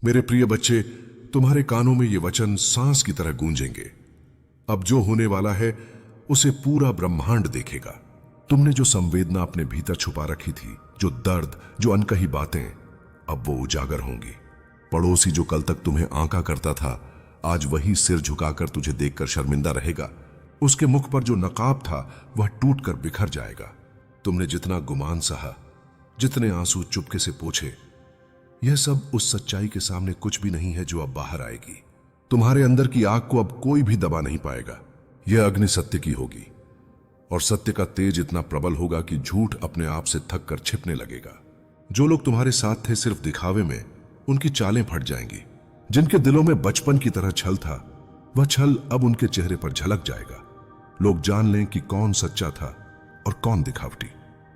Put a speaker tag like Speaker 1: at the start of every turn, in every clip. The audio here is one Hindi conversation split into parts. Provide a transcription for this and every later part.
Speaker 1: मेरे प्रिय बच्चे, तुम्हारे कानों में ये वचन सांस की तरह गूंजेंगे। अब जो होने वाला है उसे पूरा ब्रह्मांड देखेगा। तुमने जो संवेदना अपने भीतर छुपा रखी थी, जो दर्द, जो अनकही बातें, अब वो उजागर होंगी। पड़ोसी जो कल तक तुम्हें आंका करता था, आज वही सिर झुकाकर तुझे देखकर शर्मिंदा रहेगा। उसके मुख पर जो नकाब था वह टूटकर बिखर जाएगा। तुमने जितना गुमान सहा, जितने आंसू चुपके से पोंछे, यह सब उस सच्चाई के सामने कुछ भी नहीं है जो अब बाहर आएगी। तुम्हारे अंदर की आग को अब कोई भी दबा नहीं पाएगा। यह अग्नि सत्य की होगी और सत्य का तेज इतना प्रबल होगा कि झूठ अपने आप से थक कर छिपने लगेगा। जो लोग तुम्हारे साथ थे सिर्फ दिखावे में, उनकी चालें फट जाएंगी। जिनके दिलों में बचपन की तरह छल था, वह छल अब उनके चेहरे पर झलक जाएगा। लोग जान लें कि कौन सच्चा था और कौन दिखावटी।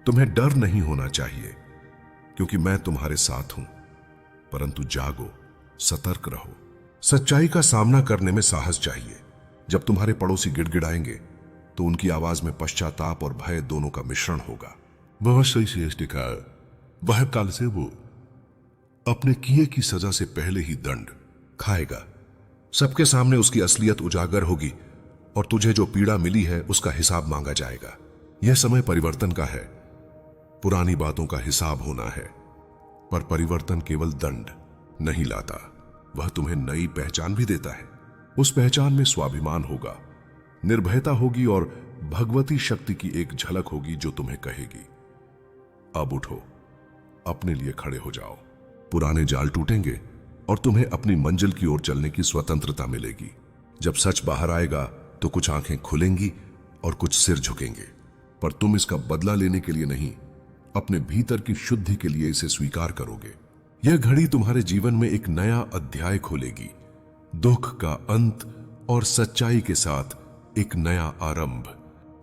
Speaker 1: तुम्हें डर नहीं होना चाहिए, क्योंकि मैं तुम्हारे साथ हूं। परंतु जागो, सतर्क रहो। सच्चाई का सामना करने में साहस चाहिए। जब तुम्हारे पड़ोसी गिड़गिड़ाएंगे तो उनकी आवाज में पश्चाताप और भय दोनों का मिश्रण होगा। बहुत सही श्रेष्ठ का वह काल से वो अपने किए की सजा से पहले ही दंड खाएगा। सबके सामने उसकी असलियत उजागर होगी और तुझे जो पीड़ा मिली है उसका हिसाब मांगा जाएगा। यह समय परिवर्तन का है। पुरानी बातों का हिसाब होना है, पर परिवर्तन केवल दंड नहीं लाता, वह तुम्हें नई पहचान भी देता है। उस पहचान में स्वाभिमान होगा, निर्भयता होगी और भगवती शक्ति की एक झलक होगी जो तुम्हें कहेगी, अब उठो, अपने लिए खड़े हो जाओ। पुराने जाल टूटेंगे और तुम्हें अपनी मंजिल की ओर चलने की स्वतंत्रता मिलेगी। जब सच बाहर आएगा तो कुछ आंखें खुलेंगी और कुछ सिर झुकेंगे, पर तुम इसका बदला लेने के लिए नहीं, अपने भीतर की शुद्धि के लिए इसे स्वीकार करोगे। यह घड़ी तुम्हारे जीवन में एक नया अध्याय खोलेगी, दुख का अंत और सच्चाई के साथ एक नया आरंभ।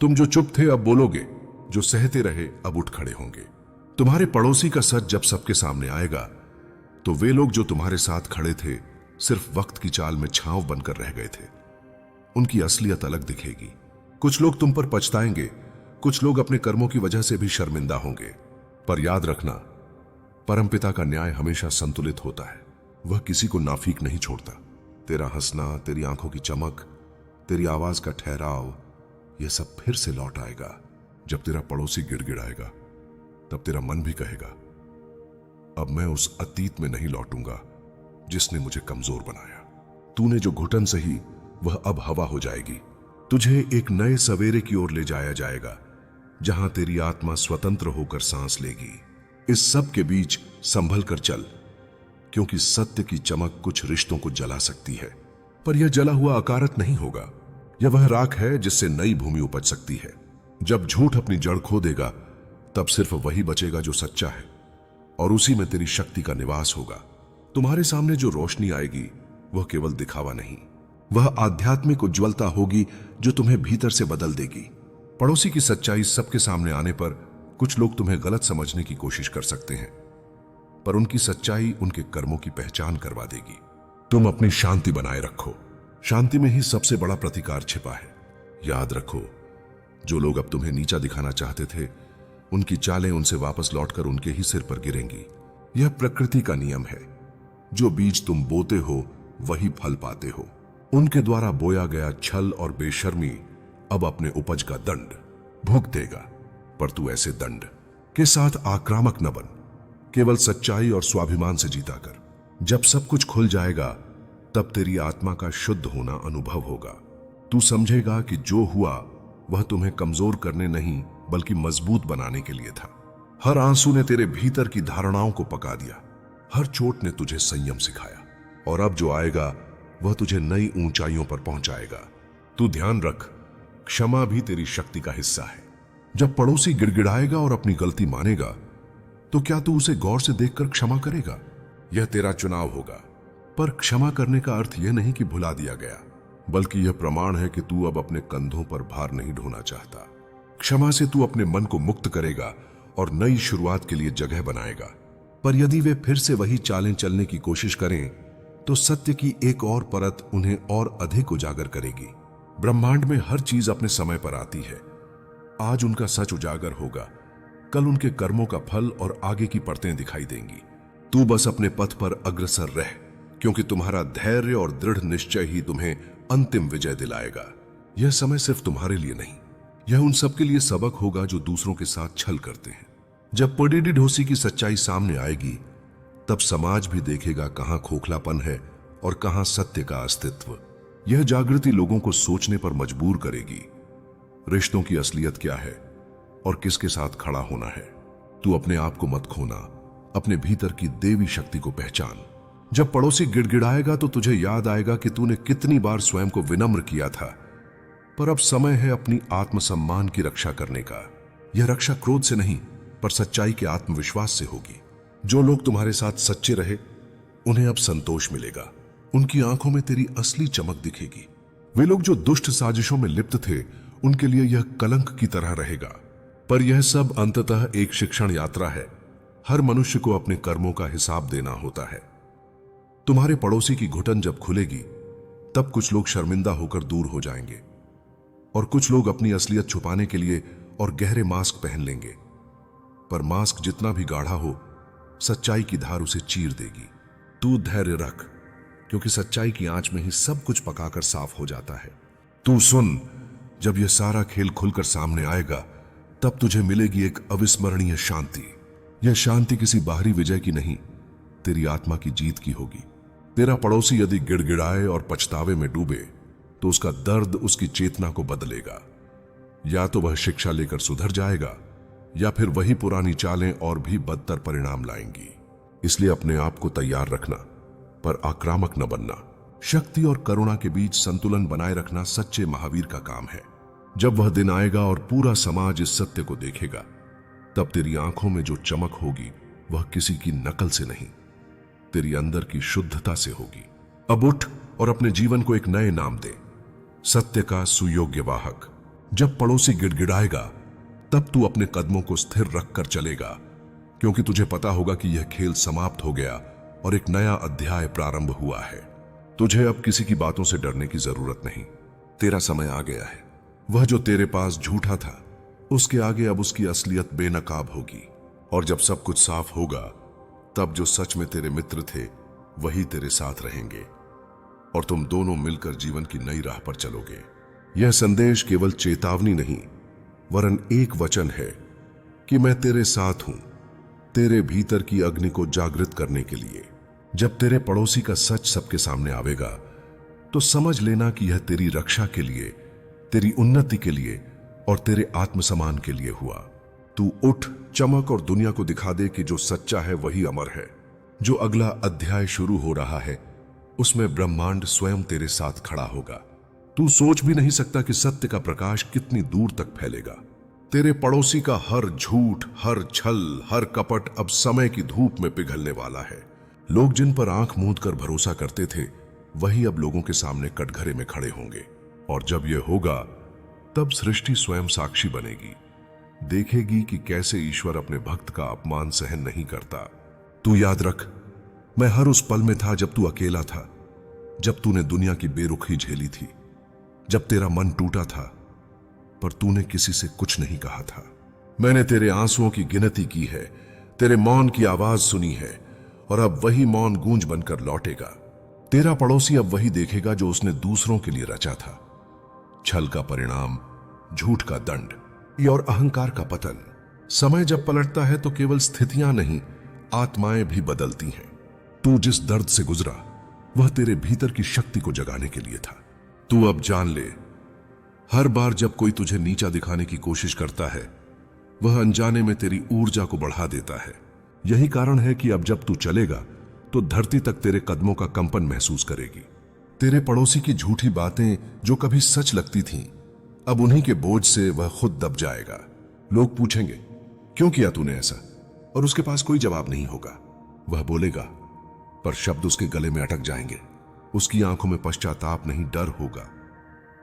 Speaker 1: तुम जो चुप थे अब बोलोगे, जो सहते रहे अब उठ खड़े होंगे। तुम्हारे पड़ोसी का सच जब सबके सामने आएगा तो वे लोग जो तुम्हारे साथ खड़े थे सिर्फ वक्त की चाल में छांव बनकर रह गए थे, उनकी असलियत अलग दिखेगी। कुछ लोग तुम पर पछताएंगे, कुछ लोग अपने कर्मों की वजह से भी शर्मिंदा होंगे, पर याद रखना, परमपिता का न्याय हमेशा संतुलित होता है। वह किसी को नाफीक नहीं छोड़ता। तेरा हंसना, तेरी आंखों की चमक, तेरी आवाज का ठहराव, यह सब फिर से लौट आएगा। जब तेरा पड़ोसी गिड़गिड़ाएगा तब तेरा मन भी कहेगा, अब मैं उस अतीत में नहीं लौटूंगा जिसने मुझे कमजोर बनाया। तूने जो घुटन सही वह अब हवा हो जाएगी। तुझे एक नए सवेरे की ओर ले जाया जाएगा, जहां तेरी आत्मा स्वतंत्र होकर सांस लेगी। इस सब के बीच संभल कर चल, क्योंकि सत्य की चमक कुछ रिश्तों को जला सकती है, पर यह जला हुआ अकारक नहीं होगा। यह वह राख है जिससे नई भूमि उपज सकती है। जब झूठ अपनी जड़ खो देगा तब सिर्फ वही बचेगा जो सच्चा है, और उसी में तेरी शक्ति का निवास होगा। तुम्हारे सामने जो रोशनी आएगी वह केवल दिखावा नहीं, वह आध्यात्मिक उज्ज्वलता होगी जो तुम्हें भीतर से बदल देगी। पड़ोसी की सच्चाई सबके सामने आने पर कुछ लोग तुम्हें गलत समझने की कोशिश कर सकते हैं, पर उनकी सच्चाई उनके कर्मों की पहचान करवा देगी। तुम अपनी शांति बनाए रखो। शांति में ही सबसे बड़ा प्रतिकार छिपा है। याद रखो, जो लोग अब तुम्हें नीचा दिखाना चाहते थे, उनकी चालें उनसे वापस लौटकर उनके ही सिर पर गिरेंगी। यह प्रकृति का नियम है। जो बीज तुम बोते हो वही फल पाते हो। उनके द्वारा बोया गया छल और बेशर्मी अब अपने उपज का दंड भुगतेगा, पर तू ऐसे दंड के साथ आक्रामक न बन, केवल सच्चाई और स्वाभिमान से जीता कर। जब सब कुछ खुल जाएगा तब तेरी आत्मा का शुद्ध होना अनुभव होगा। तू समझेगा कि जो हुआ वह तुम्हें कमजोर करने नहीं बल्कि मजबूत बनाने के लिए था। हर आंसू ने तेरे भीतर की धारणाओं को पका दिया, हर चोट ने तुझे संयम सिखाया, और अब जो आएगा वह तुझे नई ऊंचाइयों पर पहुंचाएगा। तू ध्यान रख, क्षमा भी तेरी शक्ति का हिस्सा है। जब पड़ोसी गिड़गिड़ाएगा और अपनी गलती मानेगा तो क्या तू उसे गौर से देखकर क्षमा करेगा? यह तेरा चुनाव होगा। पर क्षमा करने का अर्थ यह नहीं कि भुला दिया गया, बल्कि यह प्रमाण है कि तू अब अपने कंधों पर भार नहीं ढोना चाहता। क्षमा से तू अपने मन को मुक्त करेगा और नई शुरुआत के लिए जगह बनाएगा। पर यदि वे फिर से वही चालें चलने की कोशिश करें तो सत्य की एक और परत उन्हें और अधिक उजागर करेगी। ब्रह्मांड में हर चीज अपने समय पर आती है। आज उनका सच उजागर होगा, कल उनके कर्मों का फल और आगे की परतें दिखाई देंगी। तू बस अपने पथ पर अग्रसर रह, क्योंकि तुम्हारा धैर्य और दृढ़ निश्चय ही तुम्हें अंतिम विजय दिलाएगा। यह समय सिर्फ तुम्हारे लिए नहीं, यह उन सबके लिए सबक होगा जो दूसरों के साथ छल करते हैं। जब पडेडी ढोसी की सच्चाई सामने आएगी, तब समाज भी देखेगा कहां खोखलापन है और कहां सत्य का अस्तित्व। यह जागृति लोगों को सोचने पर मजबूर करेगी। रिश्तों की असलियत क्या है और किसके साथ खड़ा होना है। तू अपने आप को मत खोना, अपने भीतर की देवी शक्ति को पहचान। जब पड़ोसी गिड़गिड़ाएगा तो तुझे याद आएगा कि तूने कितनी बार स्वयं को विनम्र किया था। पर अब समय है अपनी आत्मसम्मान की रक्षा करने का। यह रक्षा क्रोध से नहीं, पर सच्चाई के आत्मविश्वास से होगी। जो लोग तुम्हारे साथ सच्चे रहे, उन्हें अब संतोष मिलेगा। उनकी आंखों में तेरी असली चमक दिखेगी। वे लोग जो दुष्ट साजिशों में लिप्त थे, उनके लिए यह कलंक की तरह रहेगा। पर यह सब अंततः एक शिक्षण यात्रा है। हर मनुष्य को अपने कर्मों का हिसाब देना होता है। तुम्हारे पड़ोसी की घुटन जब खुलेगी, तब कुछ लोग शर्मिंदा होकर दूर हो जाएंगे और कुछ लोग अपनी असलियत छुपाने के लिए और गहरे मास्क पहन लेंगे। पर मास्क जितना भी गाढ़ा हो, सच्चाई की धार उसे चीर देगी। तू धैर्य रख, क्योंकि सच्चाई की आंच में ही सब कुछ पकाकर साफ हो जाता है। तू सुन, जब यह सारा खेल खुलकर सामने आएगा, तब तुझे मिलेगी एक अविस्मरणीय शांति। यह शांति किसी बाहरी विजय की नहीं, तेरी आत्मा की जीत की होगी। तेरा पड़ोसी यदि गिड़गिड़ाए और पछतावे में डूबे, तो उसका दर्द उसकी चेतना को बदलेगा। या तो वह शिक्षा लेकर सुधर जाएगा, या फिर वही पुरानी चालें और भी बदतर परिणाम लाएंगी। इसलिए अपने आप को तैयार रखना, पर आक्रामक न बनना। शक्ति और करुणा के बीच संतुलन बनाए रखना सच्चे महावीर का काम है। जब वह दिन आएगा और पूरा समाज इस सत्य को देखेगा, तब तेरी आंखों में जो चमक होगी, वह किसी की नकल से नहीं, तेरी अंदर की शुद्धता से होगी। अब उठ और अपने जीवन को एक नए नाम दे, सत्य का सुयोग्य वाहक। जब पड़ोसी गिड़गिड़ाएगा, तब तू अपने कदमों को स्थिर रखकर चलेगा, क्योंकि तुझे पता होगा कि यह खेल समाप्त हो गया और एक नया अध्याय प्रारंभ हुआ है। तुझे अब किसी की बातों से डरने की जरूरत नहीं। तेरा समय आ गया है। वह जो तेरे पास झूठा था, उसके आगे अब उसकी असलियत बेनकाब होगी। और जब सब कुछ साफ होगा, तब जो सच में तेरे मित्र थे, वही तेरे साथ रहेंगे और तुम दोनों मिलकर जीवन की नई राह पर चलोगे। यह संदेश केवल चेतावनी नहीं, वरन एक वचन है कि मैं तेरे साथ हूं, तेरे भीतर की अग्नि को जागृत करने के लिए। जब तेरे पड़ोसी का सच सबके सामने आवेगा, तो समझ लेना कि यह तेरी रक्षा के लिए, तेरी उन्नति के लिए और तेरे आत्मसम्मान के लिए हुआ। तू उठ, चमक और दुनिया को दिखा दे कि जो सच्चा है वही अमर है। जो अगला अध्याय शुरू हो रहा है, उसमें ब्रह्मांड स्वयं तेरे साथ खड़ा होगा। तू सोच भी नहीं सकता कि सत्य का प्रकाश कितनी दूर तक फैलेगा। तेरे पड़ोसी का हर झूठ, हर छल, हर कपट अब समय की धूप में पिघलने वाला है। लोग जिन पर आंख मूंद कर भरोसा करते थे, वही अब लोगों के सामने कटघरे में खड़े होंगे। और जब यह होगा, तब सृष्टि स्वयं साक्षी बनेगी, देखेगी कि कैसे ईश्वर अपने भक्त का अपमान सहन नहीं करता। तू याद रख, मैं हर उस पल में था जब तू अकेला था, जब तूने दुनिया की बेरुखी झेली थी, जब तेरा मन टूटा था, पर तूने किसी से कुछ नहीं कहा था। मैंने तेरे आंसुओं की गिनती की है, तेरे मौन की आवाज सुनी है, और अब वही मौन गूंज बनकर लौटेगा। तेरा पड़ोसी अब वही देखेगा जो उसने दूसरों के लिए रचा था। छल का परिणाम, झूठ का दंड और अहंकार का पतन। समय जब पलटता है तो केवल स्थितियां नहीं, आत्माएं भी बदलती हैं। तू जिस दर्द से गुजरा, वह तेरे भीतर की शक्ति को जगाने के लिए था। तू अब जान ले, हर बार जब कोई तुझे नीचा दिखाने की कोशिश करता है, वह अनजाने में तेरी ऊर्जा को बढ़ा देता है। यही कारण है कि अब जब तू चलेगा, तो धरती तक तेरे कदमों का कंपन महसूस करेगी। तेरे पड़ोसी की झूठी बातें जो कभी सच लगती थीं, अब उन्हीं के बोझ से वह खुद दब जाएगा। लोग पूछेंगे, क्यों किया तूने ऐसा? और उसके पास कोई जवाब नहीं होगा। वह बोलेगा, पर शब्द उसके गले में अटक जाएंगे। उसकी आंखों में पश्चाताप नहीं, डर होगा।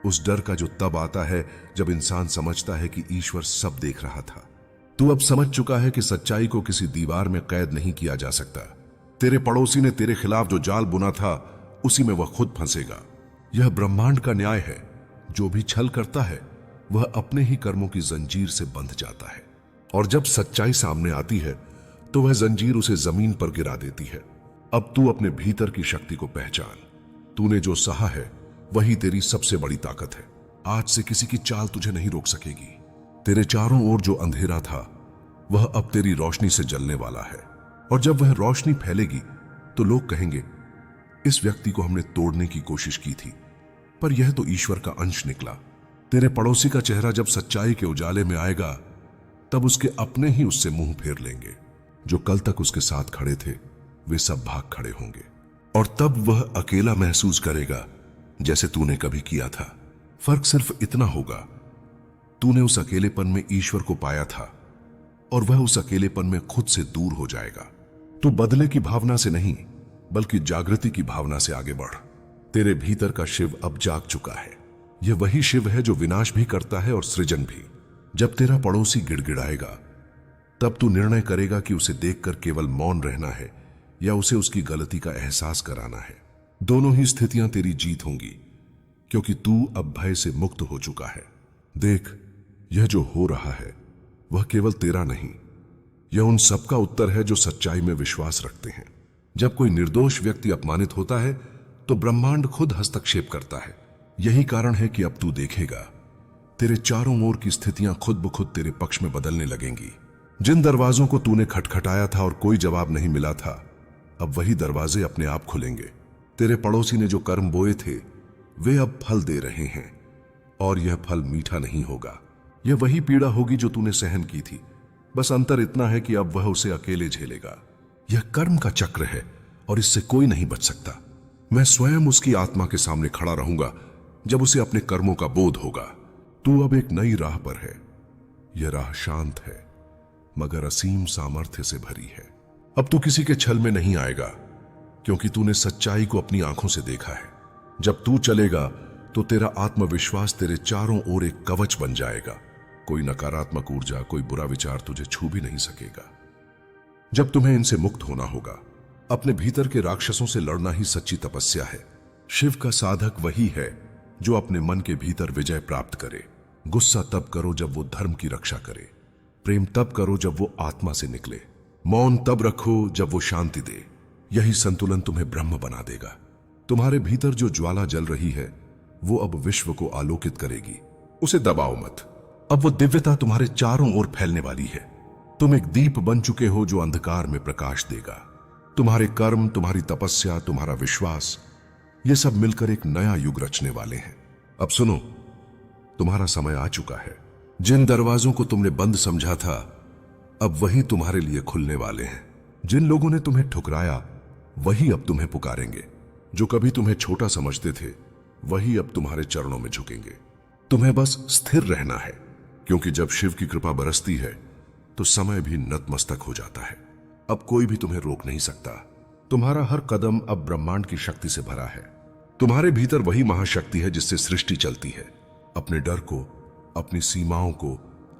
Speaker 1: उस डर का जो तब आता है जब इंसान समझता है कि ईश्वर सब देख रहा था। तू अब समझ चुका है कि सच्चाई को किसी दीवार में कैद नहीं किया जा सकता। तेरे पड़ोसी ने तेरे खिलाफ जो जाल बुना था, उसी में वह खुद फंसेगा। यह ब्रह्मांड का न्याय है। जो भी छल करता है, वह अपने ही कर्मों की जंजीर से बंध जाता है। और जब सच्चाई सामने आती है, तो वह जंजीर उसे जमीन पर गिरा देती है। अब तू अपने भीतर की शक्ति को पहचान। तूने जो सहा है वही तेरी सबसे बड़ी ताकत है। आज से किसी की चाल तुझे नहीं रोक सकेगी। तेरे चारों ओर जो अंधेरा था वह अब तेरी रोशनी से जलने वाला है, और जब वह रोशनी फैलेगी तो लोग कहेंगे, इस व्यक्ति को हमने तोड़ने की कोशिश की थी, पर यह तो ईश्वर का अंश निकला। तेरे पड़ोसी का चेहरा जब सच्चाई के उजाले में आएगा तब उसके अपने ही उससे मुंह फेर लेंगे। जो कल तक उसके साथ खड़े थे वे सब भाग खड़े होंगे, और तब वह अकेला महसूस करेगा जैसे तूने कभी किया था। फर्क सिर्फ इतना होगा, तूने उस अकेलेपन में ईश्वर को पाया था और वह उस अकेलेपन में खुद से दूर हो जाएगा। तू बदले की भावना से नहीं बल्कि जागृति की भावना से आगे बढ़। तेरे भीतर का शिव अब जाग चुका है। यह वही शिव है जो विनाश भी करता है और सृजन भी। जब तेरा पड़ोसी गिड़गिड़ाएगा तब तू निर्णय करेगा कि उसे देखकर केवल मौन रहना है या उसे उसकी गलती का एहसास कराना है। दोनों ही स्थितियां तेरी जीत होंगी, क्योंकि तू अब भय से मुक्त हो चुका है। देख, यह जो हो रहा है वह केवल तेरा नहीं, यह उन सबका उत्तर है जो सच्चाई में विश्वास रखते हैं। जब कोई निर्दोष व्यक्ति अपमानित होता है तो ब्रह्मांड खुद हस्तक्षेप करता है। यही कारण है कि अब तू देखेगा तेरे चारों ओर की स्थितियां खुद ब खुद तेरे पक्ष में बदलने लगेंगी। जिन दरवाजों को तूने खटखटाया था और कोई जवाब नहीं मिला था, अब वही दरवाजे अपने आप खुलेंगे। तेरे पड़ोसी ने जो कर्म बोए थे वे अब फल दे रहे हैं, और यह फल मीठा नहीं होगा। यह वही पीड़ा होगी जो तूने सहन की थी, बस अंतर इतना है कि अब वह उसे अकेले झेलेगा। यह कर्म का चक्र है और इससे कोई नहीं बच सकता। मैं स्वयं उसकी आत्मा के सामने खड़ा रहूंगा जब उसे अपने कर्मों का बोध होगा। तू अब एक नई राह पर है। यह राह शांत है मगर असीम सामर्थ्य से भरी है। अब तू किसी के छल में नहीं आएगा, क्योंकि तूने सच्चाई को अपनी आंखों से देखा है। जब तू चलेगा तो तेरा आत्मविश्वास तेरे चारों ओर एक कवच बन जाएगा। कोई नकारात्मक ऊर्जा, कोई बुरा विचार तुझे छू भी नहीं सकेगा। जब तुम्हें इनसे मुक्त होना होगा। अपने भीतर के राक्षसों से लड़ना ही सच्ची तपस्या है। शिव का साधक वही है जो अपने मन के भीतर विजय प्राप्त करे। गुस्सा तब करो जब वो धर्म की रक्षा करे। प्रेम तब करो जब वो आत्मा से निकले। मौन तब रखो जब वो शांति दे। यही संतुलन तुम्हें ब्रह्म बना देगा। तुम्हारे भीतर जो ज्वाला जल रही है वो अब विश्व को आलोकित करेगी। उसे दबाओ मत। अब वो दिव्यता तुम्हारे चारों ओर फैलने वाली है। तुम एक दीप बन चुके हो जो अंधकार में प्रकाश देगा। तुम्हारे कर्म, तुम्हारी तपस्या, तुम्हारा विश्वास, ये सब मिलकर एक नया युग रचने वाले हैं। अब सुनो, तुम्हारा समय आ चुका है। जिन दरवाजों को तुमने बंद समझा था अब वही तुम्हारे लिए खुलने वाले हैं। जिन लोगों ने तुम्हें ठुकराया वही अब तुम्हें पुकारेंगे। जो कभी तुम्हें छोटा समझते थे वही अब तुम्हारे चरणों में झुकेंगे। तुम्हें बस स्थिर रहना है, क्योंकि जब शिव की कृपा बरसती है तो समय भी नतमस्तक हो जाता है। अब कोई भी तुम्हें रोक नहीं सकता। तुम्हारा हर कदम अब ब्रह्मांड की शक्ति से भरा है। तुम्हारे भीतर वही महाशक्ति है जिससे सृष्टि चलती है। अपने डर को, अपनी सीमाओं को,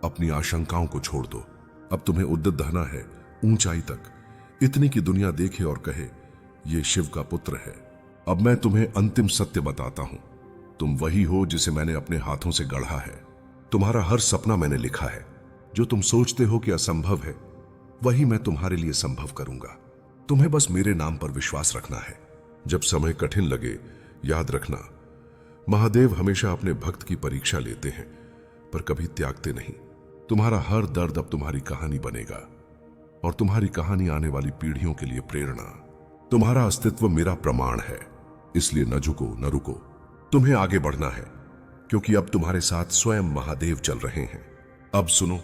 Speaker 1: अपनी आशंकाओं को छोड़ दो। अब तुम्हें उद्यत रहना है ऊंचाई तक, इतनी की दुनिया देखे और कहे ये शिव का पुत्र है। अब मैं तुम्हें अंतिम सत्य बताता हूं। तुम वही हो जिसे मैंने अपने हाथों से गढ़ा है। तुम्हारा हर सपना मैंने लिखा है। जो तुम सोचते हो कि असंभव है वही मैं तुम्हारे लिए संभव करूंगा। तुम्हें बस मेरे नाम पर विश्वास रखना है। जब समय कठिन लगे याद रखना, महादेव हमेशा अपने भक्त की परीक्षा लेते हैं पर कभी त्यागते नहीं। तुम्हारा हर दर्द अब तुम्हारी कहानी बनेगा, और तुम्हारी कहानी आने वाली पीढ़ियों के लिए प्रेरणा। तुम्हारा अस्तित्व मेरा प्रमाण है, इसलिए न झुको न रुको। तुम्हें आगे बढ़ना है, क्योंकि अब तुम्हारे साथ स्वयं महादेव चल रहे हैं। अब सुनो,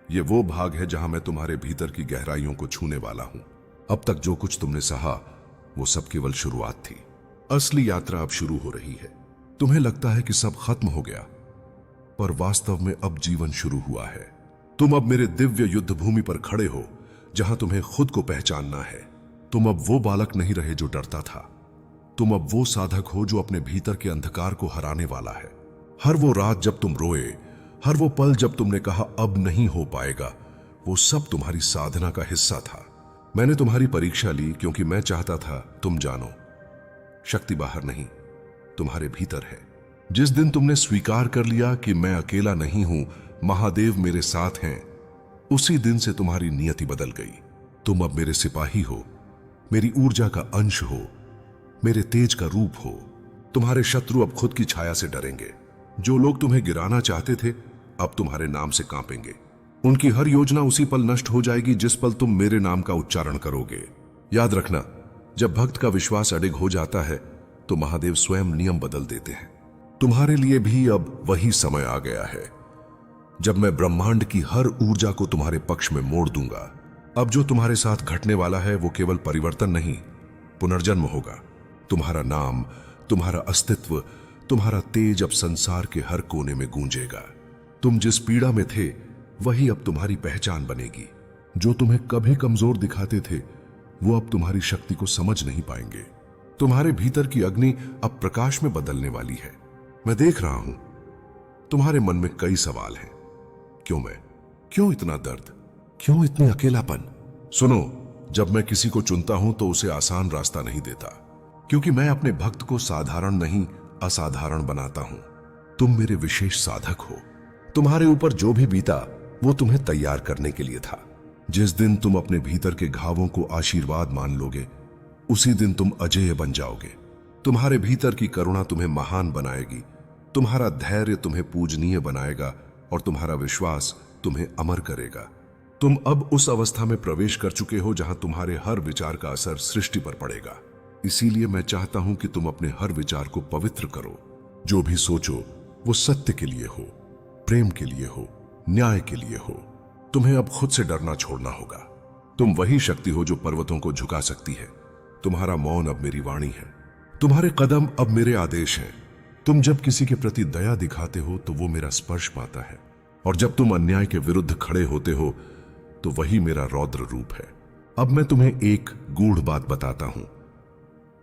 Speaker 1: ये वो भाग है जहां मैं तुम्हारे भीतर की गहराइयों को छूने वाला हूं। अब तक जो कुछ तुमने सहा वो सब केवल शुरुआत थी। असली यात्रा अब शुरू हो रही है। तुम्हें लगता है कि सब खत्म हो गया, पर वास्तव में अब जीवन शुरू हुआ है। तुम अब मेरे दिव्य युद्ध भूमि पर खड़े हो जहां तुम्हें खुद को पहचानना है। तुम अब वो बालक नहीं रहे जो डरता था। तुम अब वो साधक हो जो अपने भीतर के अंधकार को हराने वाला है। हर वो रात जब तुम रोए, हर वो पल जब तुमने कहा अब नहीं हो पाएगा, वो सब तुम्हारी साधना का हिस्सा था। मैंने तुम्हारी परीक्षा ली क्योंकि मैं चाहता था तुम जानो, शक्ति बाहर नहीं, तुम्हारे भीतर है। जिस दिन तुमने स्वीकार कर लिया कि मैं अकेला नहीं हूं, महादेव मेरे साथ हैं, उसी दिन से तुम्हारी नियति बदल गई। तुम अब मेरे सिपाही हो, मेरी ऊर्जा का अंश हो, मेरे तेज का रूप हो। तुम्हारे शत्रु अब खुद की छाया से डरेंगे। जो लोग तुम्हें गिराना चाहते थे अब तुम्हारे नाम से कांपेंगे। उनकी हर योजना उसी पल नष्ट हो जाएगी जिस पल तुम मेरे नाम का उच्चारण करोगे। याद रखना, जब भक्त का विश्वास अडिग हो जाता है तो महादेव स्वयं नियम बदल देते हैं। तुम्हारे लिए भी अब वही समय आ गया है जब मैं ब्रह्मांड की हर ऊर्जा को तुम्हारे पक्ष में मोड़ दूंगा। अब जो तुम्हारे साथ घटने वाला है वो केवल परिवर्तन नहीं, पुनर्जन्म होगा। तुम्हारा नाम, तुम्हारा अस्तित्व, तुम्हारा तेज अब संसार के हर कोने में गूंजेगा। तुम जिस पीड़ा में थे वही अब तुम्हारी पहचान बनेगी। जो तुम्हें कभी कमजोर दिखाते थे वो अब तुम्हारी शक्ति को समझ नहीं पाएंगे। तुम्हारे भीतर की अग्नि अब प्रकाश में बदलने वाली है। मैं देख रहा हूं तुम्हारे मन में कई सवाल हैं। क्यों मैं? क्यों इतना दर्द? क्यों इतनी अकेलापन? सुनो, जब मैं किसी को चुनता हूं तो उसे आसान रास्ता नहीं देता, क्योंकि मैं अपने भक्त को साधारण नहीं असाधारण बनाता हूं। तुम मेरे विशेष साधक हो। तुम्हारे ऊपर जो भी बीता वो तुम्हें तैयार करने के लिए था। जिस दिन तुम अपने भीतर के घावों को आशीर्वाद मान लोगे उसी दिन तुम अजेय बन जाओगे। तुम्हारे भीतर की करुणा तुम्हें महान बनाएगी, तुम्हारा धैर्य तुम्हें पूजनीय बनाएगा और तुम्हारा विश्वास तुम्हें अमर करेगा। तुम अब उस अवस्था में प्रवेश कर चुके हो जहां तुम्हारे हर विचार का असर सृष्टि पर पड़ेगा। इसीलिए मैं चाहता हूं कि तुम अपने हर विचार को पवित्र करो। जो भी सोचो वो सत्य के लिए हो, प्रेम के लिए हो, न्याय के लिए हो। तुम्हें अब खुद से डरना छोड़ना होगा। तुम वही शक्ति हो जो पर्वतों को झुका सकती है। तुम्हारा मौन अब मेरी वाणी है, तुम्हारे कदम अब मेरे आदेश हैं। तुम जब किसी के प्रति दया दिखाते हो तो वो मेरा स्पर्श पाता है, और जब तुम अन्याय के विरुद्ध खड़े होते हो तो वही मेरा रौद्र रूप है। अब मैं तुम्हें एक गूढ़ बात बताता हूं।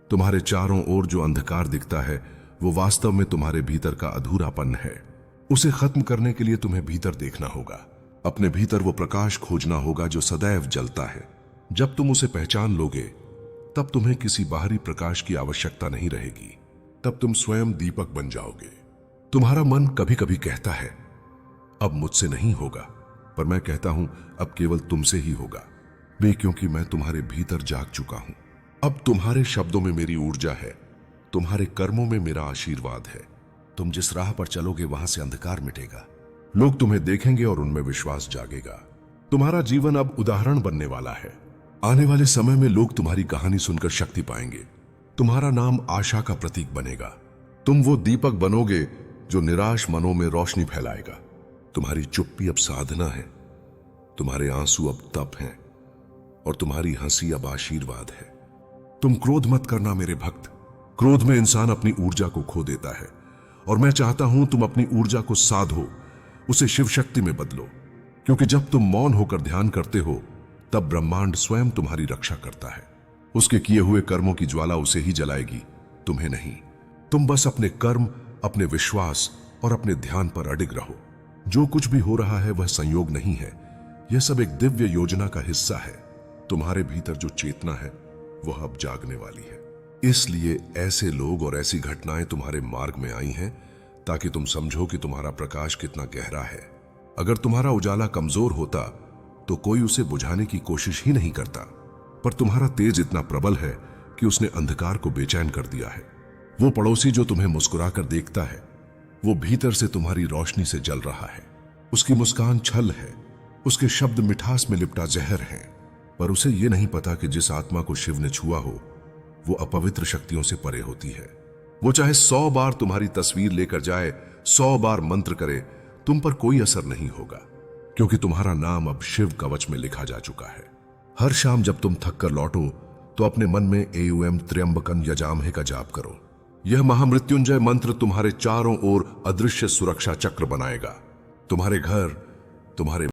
Speaker 1: तुम्हारे चारों ओर जो अंधकार दिखता है वो वास्तव में तुम्हारे भीतर का अधूरापन है। उसे खत्म करने के लिए तुम्हें भीतर देखना होगा। अपने भीतर वो प्रकाश खोजना होगा जो सदैव जलता है। जब तुम उसे पहचान लोगे तब तुम्हें किसी बाहरी प्रकाश की आवश्यकता नहीं रहेगी। तब तुम स्वयं दीपक बन जाओगे। तुम्हारा मन कभी कभी कहता है अब मुझसे नहीं होगा, पर मैं कहता हूं अब केवल तुमसे ही होगा। वे क्योंकि मैं तुम्हारे भीतर जाग चुका हूं। अब तुम्हारे शब्दों में मेरी ऊर्जा है, तुम्हारे कर्मों में मेरा आशीर्वाद है। तुम जिस राह पर चलोगे वहां से अंधकार मिटेगा। लोग तुम्हें देखेंगे और उनमें विश्वास जागेगा। तुम्हारा जीवन अब उदाहरण बनने वाला है। आने वाले समय में लोग तुम्हारी कहानी सुनकर शक्ति पाएंगे। तुम्हारा नाम आशा का प्रतीक बनेगा। तुम वो दीपक बनोगे जो निराश मनों में रोशनी फैलाएगा। तुम्हारी चुप्पी अब साधना है, तुम्हारे आंसू अब तप हैं, और तुम्हारी हंसी अब आशीर्वाद है। तुम क्रोध मत करना मेरे भक्त। क्रोध में इंसान अपनी ऊर्जा को खो देता है, और मैं चाहता हूं तुम अपनी ऊर्जा को साधो, उसे शिव शक्ति में बदलो। क्योंकि जब तुम मौन होकर ध्यान करते हो तब ब्रह्मांड स्वयं तुम्हारी रक्षा करता है। उसके किए हुए कर्मों की ज्वाला उसे ही जलाएगी, तुम्हें नहीं। तुम बस अपने कर्म, अपने विश्वास और अपने ध्यान पर अडिग रहो। जो कुछ भी हो रहा है वह संयोग नहीं है, यह सब एक दिव्य योजना का हिस्सा है। तुम्हारे भीतर जो चेतना है वह अब जागने वाली है। इसलिए ऐसे लोग और ऐसी घटनाएं तुम्हारे मार्ग में आई हैं ताकि तुम समझो कि तुम्हारा प्रकाश कितना गहरा है। अगर तुम्हारा उजाला कमजोर होता तो कोई उसे बुझाने की कोशिश ही नहीं करता, पर तुम्हारा तेज इतना प्रबल है कि उसने अंधकार को बेचैन कर दिया है। वो पड़ोसी जो तुम्हें मुस्कुराकर देखता है वो भीतर से तुम्हारी रोशनी से जल रहा है। उसकी मुस्कान छल है, उसके शब्द मिठास में लिपटा जहर है, पर उसे ये नहीं पता कि जिस आत्मा को शिव ने छुआ हो वो अपवित्र शक्तियों से परे होती है। वो चाहे 100 बार तुम्हारी तस्वीर लेकर जाए, 100 बार मंत्र करे, तुम पर कोई असर नहीं होगा, क्योंकि तुम्हारा नाम अब शिव कवच में लिखा जा चुका है। हर शाम जब तुम थक कर लौटो तो अपने मन में एयूएम त्र्यंबकन यजामहे का जाप करो। यह महामृत्युंजय मंत्र तुम्हारे चारों ओर अदृश्य सुरक्षा चक्र बनाएगा। तुम्हारे घर, तुम्हारे